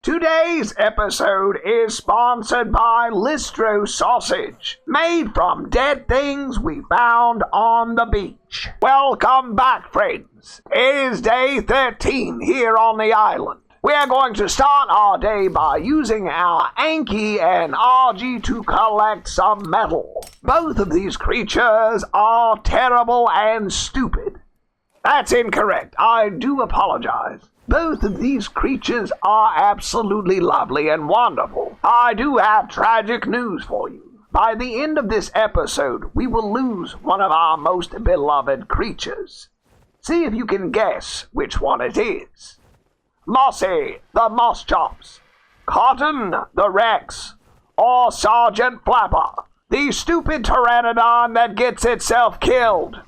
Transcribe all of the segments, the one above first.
Today's episode is sponsored by Listro Sausage, made from dead things we found on the beach. Welcome back, friends. It is day 13 here on the island. We are going to start our day by using our Anki and RG to collect some metal. Both of these creatures are terrible and stupid. That's incorrect. I do apologize. Both of these creatures are absolutely lovely and wonderful. I do have tragic news for you. By the end of this episode, we will lose one of our most beloved creatures. See if you can guess which one it is. Mossy, the Moss Chops, Cotton, the Rex, or Sergeant Flapper, the stupid pteranodon that gets itself killed.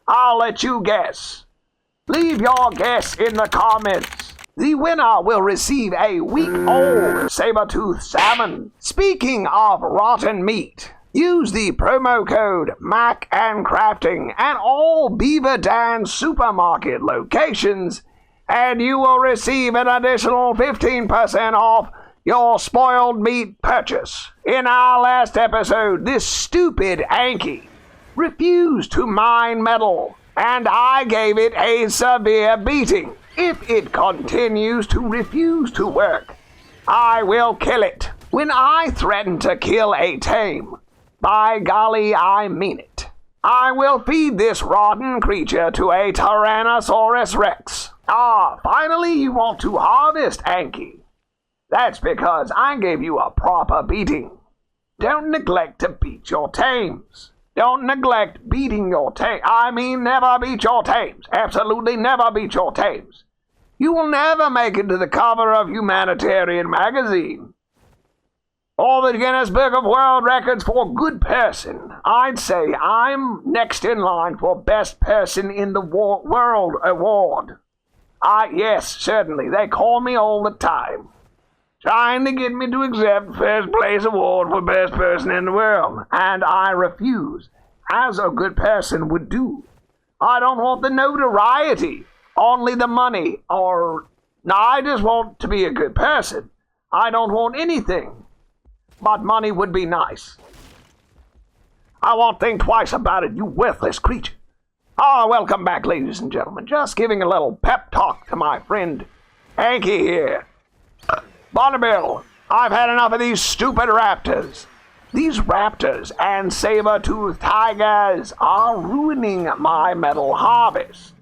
I'll let you guess. Leave your guess in the comments. The winner will receive a week-old saber-toothed salmon. Speaking of rotten meat, use the promo code MACandCrafting at all Beaver Dam supermarket locations, and you will receive an additional 15% off your spoiled meat purchase. In our last episode, this stupid Anki refused to mine metal, and I gave it a severe beating. If it continues to refuse to work, I will kill it. When I threaten to kill a tame, by golly, I mean it. I will feed this rotten creature to a Tyrannosaurus Rex. Finally you want to harvest, Anki. That's because I gave you a proper beating. Don't neglect to beat your tames. Don't neglect beating your tames. I mean, never beat your tames. Absolutely never beat your tames. You will never make it to the cover of Humanitarian magazine or the Guinness Book of World Records for good person. I'd say I'm next in line for best person in the world award. Yes, certainly. They call me all the time, trying to get me to accept first place award for best person in the world, and I refuse, as a good person would do. I don't want the notoriety, only the money, I just want to be a good person. I don't want anything, but money would be nice. I won't think twice about it, you worthless creature. Welcome back, ladies and gentlemen. Just giving a little pep talk to my friend Anki here. Bonneville, I've had enough of these stupid raptors. These raptors and saber-toothed tigers are ruining my metal harvest.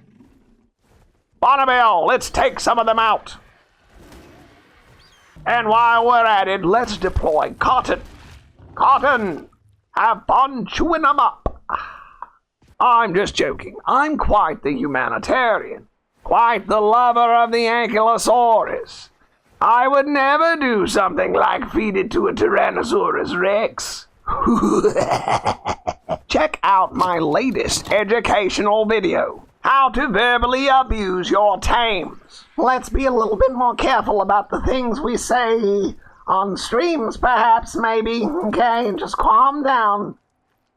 Bonneville, let's take some of them out. And while we're at it, let's deploy Cotton. Cotton, have fun chewing them up. I'm just joking. I'm quite the humanitarian, quite the lover of the Ankylosaurus. I would never do something like feed it to a Tyrannosaurus Rex. Check out my latest educational video, how to verbally abuse your tames. Let's be a little bit more careful about the things we say on streams, perhaps, maybe. Okay, just calm down.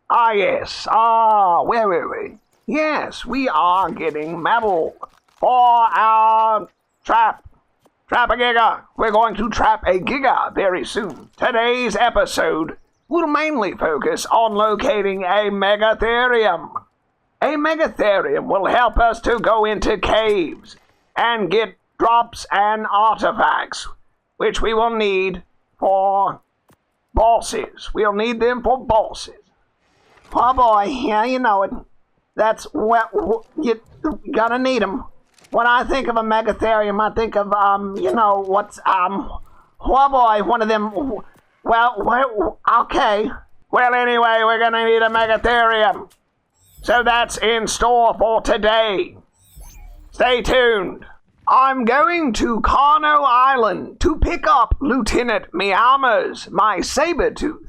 Yes. Where were we? Yes, we are getting metal for our trap. Trap a giga. We're going to trap a giga very soon. Today's episode will mainly focus on locating a megatherium. A megatherium will help us to go into caves and get drops and artifacts, which we will need for bosses. We'll need them for bosses. Oh boy, yeah, you know it. That's what you're gonna need them. When I think of a megatherium, I think of, oh boy, one of them, okay. Well, anyway, we're gonna need a megatherium. So that's in store for today. Stay tuned. I'm going to Carno Island to pick up Lieutenant Meowmers, my saber-tooth.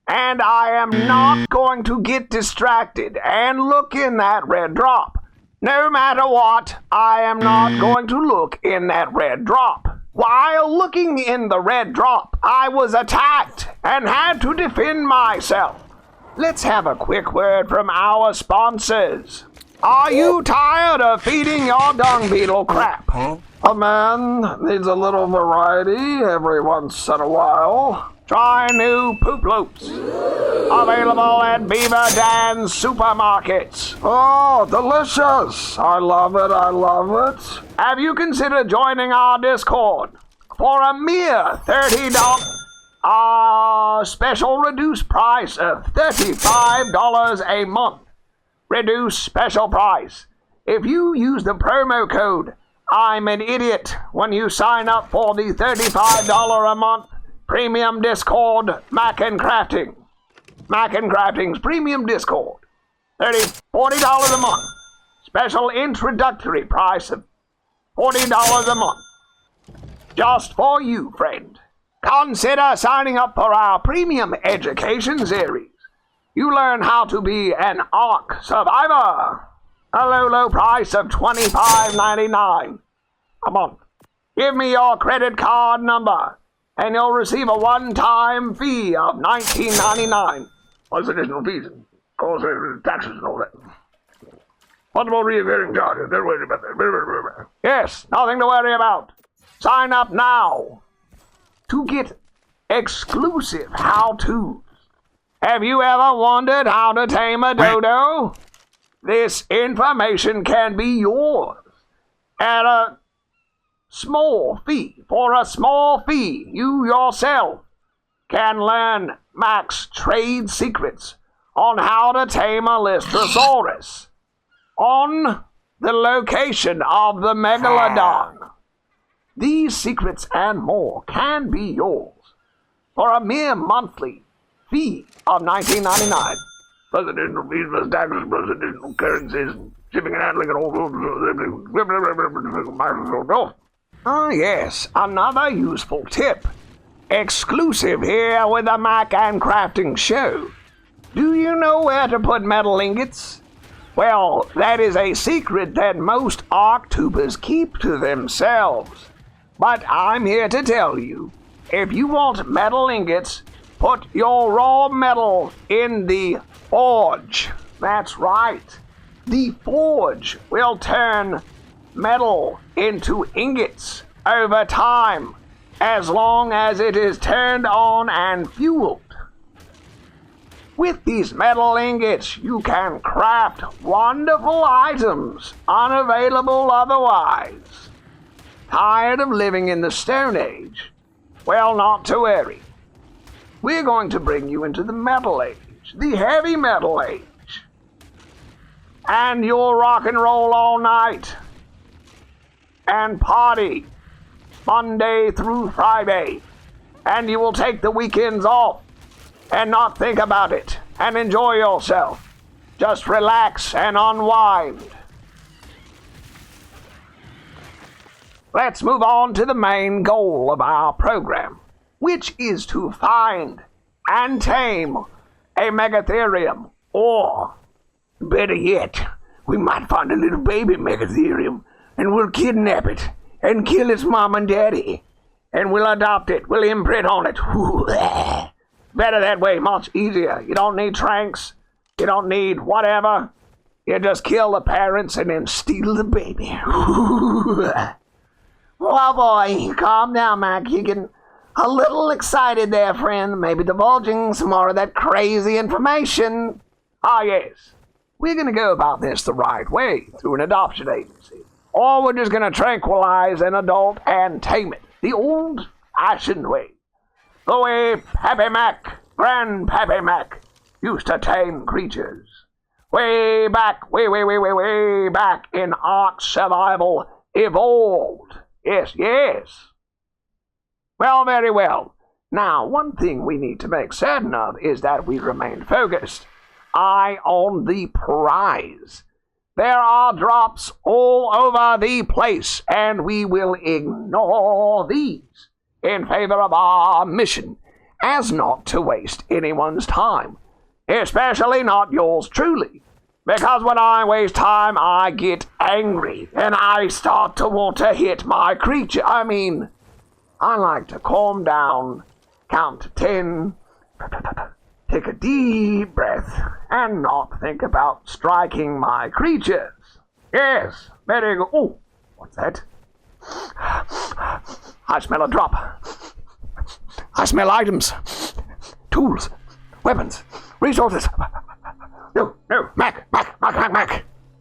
And I am not going to get distracted and look in that red drop. No matter what, I am not going to look in that red drop. While looking in the red drop, I was attacked and had to defend myself. Let's have a quick word from our sponsors. Are you tired of feeding your dung beetle crap? A man needs a little variety every once in a while. Try new Poop Loops. Available at Beaver Dan's supermarkets. Oh, delicious! I love it, I love it. Have you considered joining our Discord? For a mere $30, special reduced price of $35 a month. Reduced special price. If you use the promo code I'm an idiot when you sign up for the $35 a month premium Discord Mac and Crafting. Mac and Crafting's premium Discord. $40 a month. Special introductory price of $40 a month. Just for you, friend. Consider signing up for our premium education series. You learn how to be an Ark survivor. A low price of $25.99 a month. Give me your credit card number, and you'll receive a one-time fee of $19.99. Plus additional fees, and course, taxes and all that. Multiple reoccurring charges. Don't worry about that. Yes, nothing to worry about. Sign up now to get exclusive how-tos. Have you ever wondered how to tame a dodo? This information can be yours at a small fee. For a small fee, you yourself can learn Mac's trade secrets on how to tame a Lystrosaurus on the location of the Megalodon. These secrets and more can be yours for a mere monthly fee of $19.99. Plus additional fees, plus taxes, plus additional currencies, shipping and handling, and all those. Ah, yes, another useful tip. Exclusive here with the Mac and Crafting Show. Do you know where to put metal ingots? Well, that is a secret that most ArcTubers keep to themselves. But I'm here to tell you, if you want metal ingots, put your raw metal in the forge. That's right. The forge will turn metal into ingots over time, as long as it is turned on and fueled. With these metal ingots, you can craft wonderful items unavailable otherwise. Tired of living in the Stone Age? Well, not to worry. We're going to bring you into the Metal Age, the Heavy Metal Age. And you'll rock and roll all night and party Monday through Friday. And you will take the weekends off and not think about it and enjoy yourself. Just relax and unwind. Let's move on to the main goal of our program, which is to find and tame a Megatherium, or better yet, we might find a little baby Megatherium and we'll kidnap it and kill its mom and daddy, and we'll adopt it, we'll imprint on it. Better that way, much easier. You don't need tranks, you don't need whatever. You just kill the parents and then steal the baby. Oh boy, calm down, Mac. You're getting a little excited there, friend. Maybe divulging some more of that crazy information. Ah, yes. We're going to go about this the right way, through an adoption agency. Or we're just going to tranquilize an adult and tame it, the old-fashioned way. The way Pappy Mac, Grandpappy Mac, used to tame creatures. Way back, way back in Ark Survival Evolved. Yes. Well, very well. Now, one thing we need to make certain of is that we remain focused. Eye on the prize. There are drops all over the place, and we will ignore these in favor of our mission, as not to waste anyone's time, especially not yours truly. Because when I waste time, I get angry, and I start to want to hit my creature. I like to calm down, count to 10, take a deep breath, and not think about striking my creatures. Yes, very good. Oh, what's that? I smell a drop. I smell items. Tools. Weapons. Resources. No, Mac.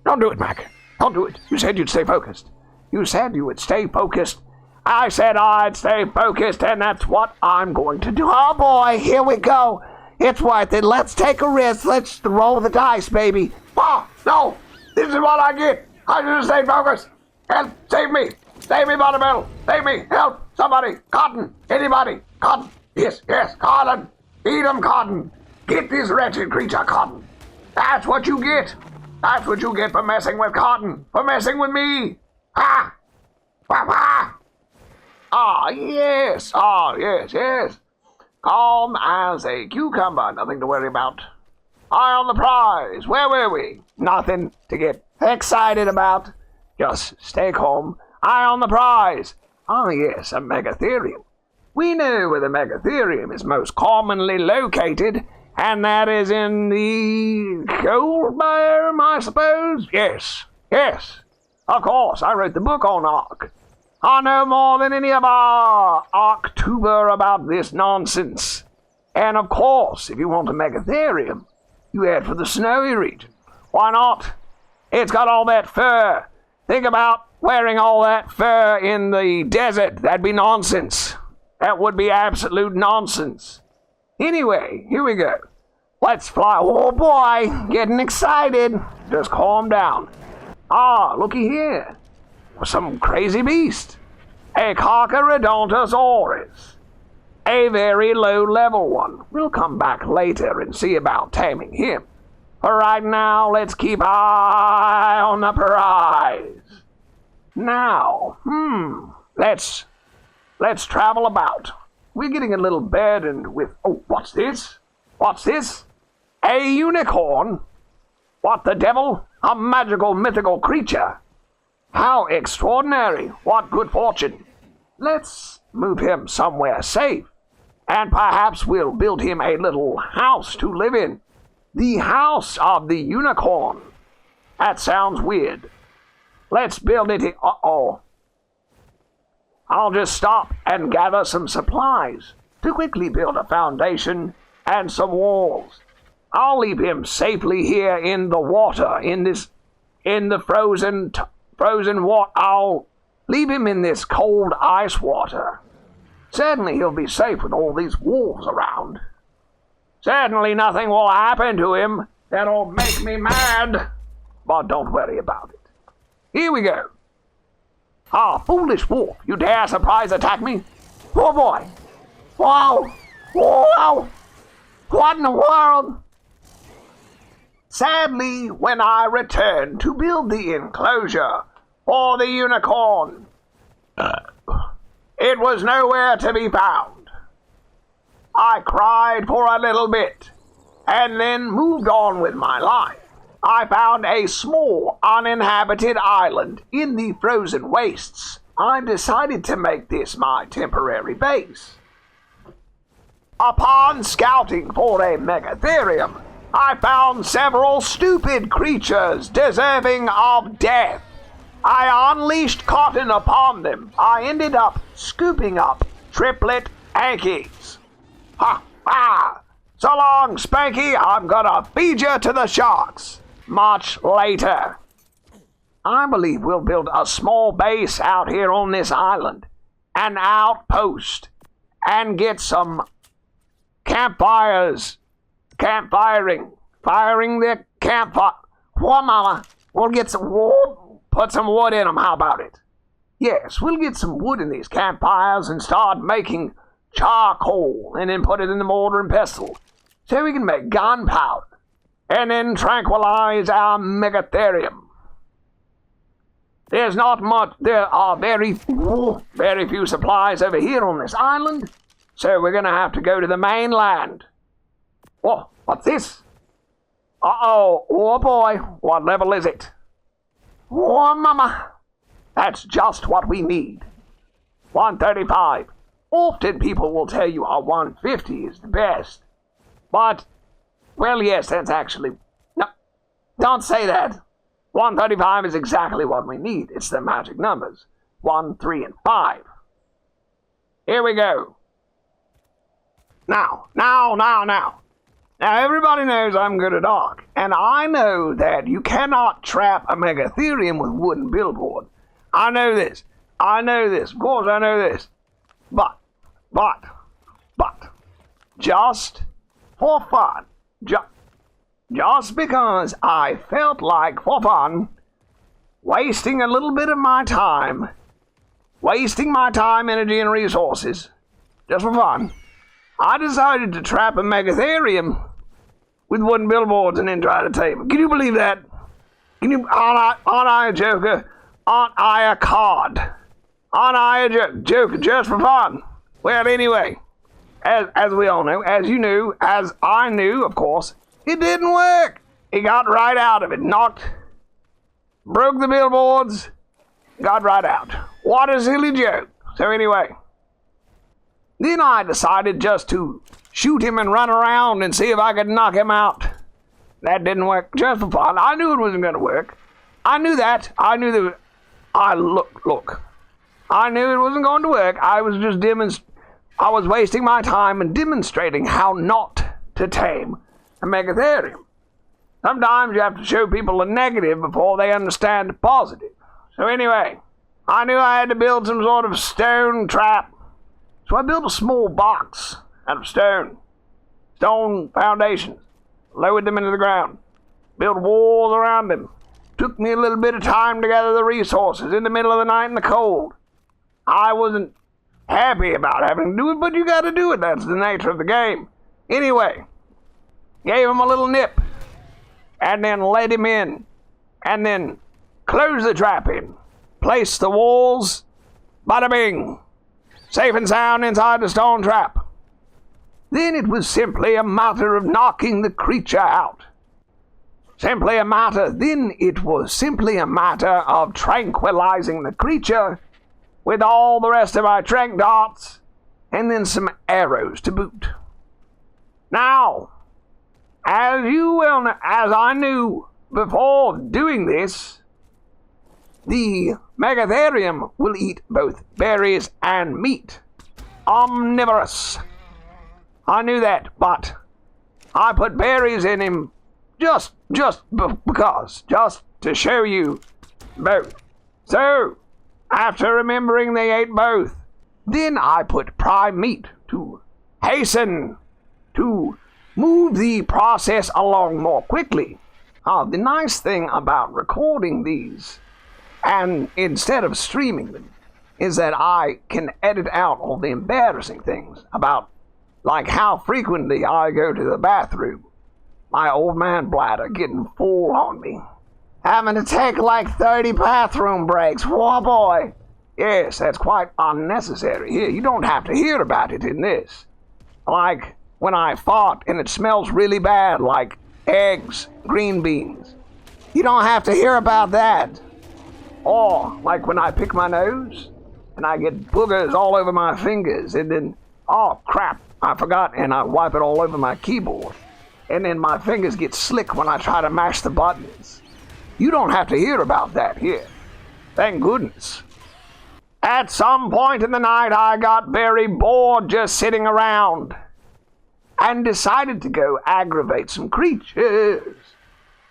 Don't do it, Mac. Don't do it. You said you'd stay focused. You said you would stay focused. I said I'd stay focused, and that's what I'm going to do. Oh, boy, here we go. It's worth it. Let's take a risk. Let's roll the dice, baby. Oh, no. This is what I get. I should have stayed focused. Help, save me. Save me, Butterbell. Save me. Help, somebody. Cotton. Anybody. Cotton. Yes, Cotton. Eat 'em, Cotton. Get this wretched creature, Cotton. That's what you get. That's what you get for messing with Cotton. For messing with me. Ha! Ha! Yes. Calm as a cucumber. Nothing to worry about. Eye on the prize. Where were we? Nothing to get excited about. Just stay calm. Eye on the prize. Yes, a megatherium. We know where the megatherium is most commonly located, and that is in the cold biome, I suppose? Yes. Of course, I wrote the book on Ark. I know more than any of our Arctuber about this nonsense. And of course, if you want a megatherium, you head for the snowy region. Why not? It's got all that fur. Think about wearing all that fur in the desert. That'd be nonsense. That would be absolute nonsense. Anyway, here we go. Let's fly. Oh boy, getting excited. Just calm down. Looky here. Some crazy beast. A Carcharodontosaurus. A very low-level one. We'll come back later and see about taming him. For right now, let's keep eye on the prize. Now, let's travel about. We're getting a little burdened with... Oh, what's this? A unicorn? What the devil? A magical, mythical creature. How extraordinary. What good fortune. Let's move him somewhere safe. And perhaps we'll build him a little house to live in. The house of the unicorn. That sounds weird. Let's build it. I'll just stop and gather some supplies to quickly build a foundation and some walls. I'll leave him safely here in the water, in the frozen water. I'll leave him in this cold ice water. Certainly he'll be safe with all these wolves around. Certainly nothing will happen to him that'll make me mad. But don't worry about it. Here we go. Foolish wolf, you dare surprise attack me? Oh boy. Wow. What in the world? Sadly, when I returned to build the enclosure for the unicorn, it was nowhere to be found. I cried for a little bit, and then moved on with my life. I found a small, uninhabited island in the frozen wastes. I decided to make this my temporary base. Upon scouting for a megatherium, I found several stupid creatures deserving of death. I unleashed cotton upon them. I ended up scooping up triplet Yankees. Ha! So long, Spanky. I'm gonna feed you to the sharks. Much later. I believe we'll build a small base out here on this island. An outpost. And get some campfires. Firing the campfire. What, Mama? We'll get some wood. Put some wood in them. How about it? Yes, we'll get some wood in these campfires and start making charcoal, and then put it in the mortar and pestle, so we can make gunpowder, and then tranquilize our megatherium. There's not much. There are very few supplies over here on this island, so we're gonna have to go to the mainland. Whoa, what's this? Oh boy, what level is it? Oh, Mama, that's just what we need. 135. Often people will tell you a 150 is the best. But, well, yes, that's actually... No, don't say that. 135 is exactly what we need. It's the magic numbers. 1, 3, and 5. Here we go. Now. Now, everybody knows I'm good at arc, and I know that you cannot trap a Megatherium with wooden billboard. I know this. Of course I know this. But, just for fun, just because I felt like, for fun, wasting a little bit of my time, energy, and resources, just for fun, I decided to trap a Megatherium with wooden billboards and then try to tame it. Can you believe that? Aren't I a joker? Aren't I a cod? Aren't I a joker just for fun? Well, anyway, as we all know, as you knew, as I knew, of course, it didn't work. He got right out of it. Broke the billboards, got right out. What a silly joke. So anyway, then I decided just to shoot him and run around and see if I could knock him out. That didn't work, just for fun. I knew it wasn't going to work. I knew that. Look. I knew it wasn't going to work. I was just I was wasting my time and demonstrating how not to tame a Megatherium. Sometimes you have to show people a negative before they understand the positive. So anyway, I knew I had to build some sort of stone trap. So I built a small box out of stone foundations, lowered them into the ground, built walls around them. Took me a little bit of time to gather the resources in the middle of the night in the cold. I wasn't happy about having to do it, but you gotta do it. That's the nature of the game. Anyway, gave him a little nip, and then let him in, and then closed the trap in, placed the walls, bada bing, safe and sound inside the stone trap. Then it was simply a matter of knocking the creature out. Then it was simply a matter of tranquilizing the creature with all the rest of my trank darts, and then some arrows to boot. Now, as I knew before doing this, the Megatherium will eat both berries and meat. Omnivorous. I knew that, but I put berries in him just because, just to show you both. So, after remembering they ate both, then I put prime meat to hasten, to move the process along more quickly. The nice thing about recording these, and instead of streaming them, is that I can edit out all the embarrassing things about, like how frequently I go to the bathroom. My old man bladder getting full on me. Having to take like 30 bathroom breaks. Whoa, boy. Yes, that's quite unnecessary here. You don't have to hear about it in this. Like when I fart and it smells really bad, like eggs, green beans. You don't have to hear about that. Or like when I pick my nose and I get boogers all over my fingers and then, oh crap, I forgot, and I wipe it all over my keyboard. And then my fingers get slick when I try to mash the buttons. You don't have to hear about that here. Thank goodness. At some point in the night, I got very bored just sitting around and decided to go aggravate some creatures.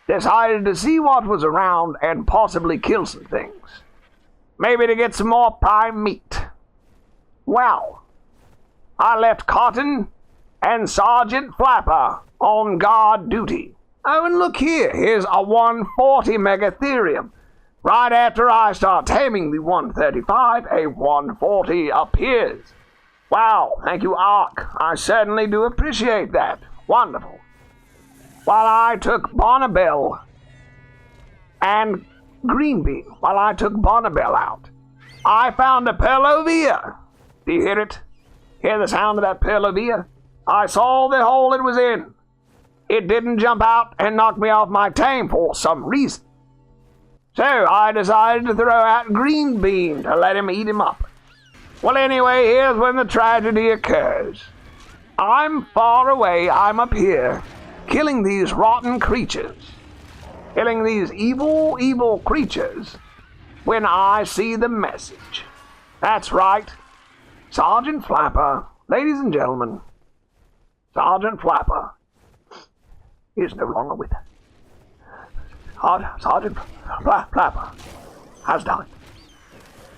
Decided to see what was around and possibly kill some things. Maybe to get some more prime meat. Well, I left Cotton and Sergeant Flapper on guard duty. Oh, and look here, here's a 140 Megatherium. Right after I start taming the 135, a 140 appears. Wow, thank you, Ark. I certainly do appreciate that. Wonderful. While I took Bonnabelle and Greenbean, out, I found a Pelovia. Do you hear it? Hear the sound of that Pelovia? I saw the hole it was in. It didn't jump out and knock me off my tame for some reason. So I decided to throw out Greenbean to let him eat him up. Well, anyway, here's when the tragedy occurs. I'm far away, I'm up here, killing these rotten creatures. Killing these evil, evil creatures when I see the message. That's right. Sergeant Flapper, ladies and gentlemen, Sergeant Flapper is no longer with us. Sergeant Flapper has died.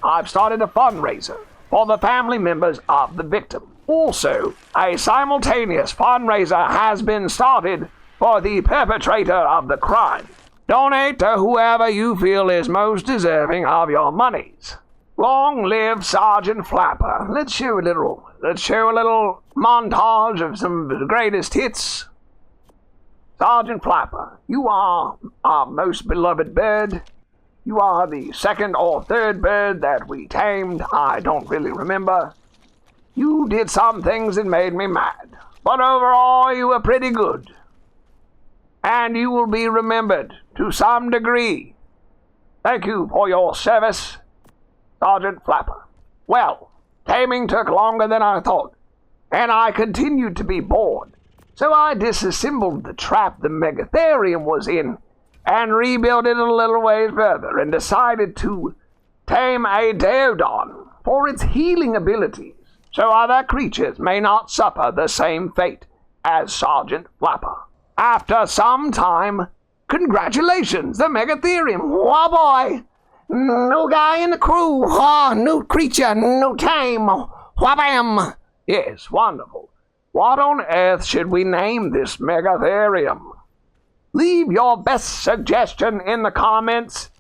I've started a fundraiser for the family members of the victim. Also, a simultaneous fundraiser has been started for the perpetrator of the crime. Donate to whoever you feel is most deserving of your monies. Long live Sergeant Flapper. Let's show a little montage of some of the greatest hits. Sergeant Flapper, you are our most beloved bird. You are the second or third bird that we tamed. I don't really remember. You did some things that made me mad, but overall you were pretty good. And you will be remembered to some degree. Thank you for your service, Sergeant Flapper. Well, taming took longer than I thought, and I continued to be bored. So I disassembled the trap the Megatherium was in and rebuilt it a little ways further and decided to tame a Deodon for its healing abilities, so other creatures may not suffer the same fate as Sergeant Flapper. After some time, congratulations, the Megatherium. Oh boy! New guy in the crew. Oh, new creature, new tame. Whabam! Yes, wonderful. What on earth should we name this Megatherium? Leave your best suggestion in the comments,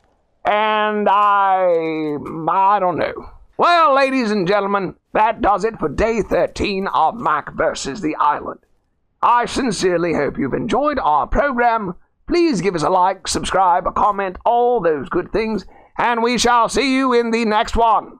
and I don't know. Well, ladies and gentlemen, that does it for day 13 of Mac vs. the Island. I sincerely hope you've enjoyed our program. Please give us a like, subscribe, a comment, all those good things, and we shall see you in the next one.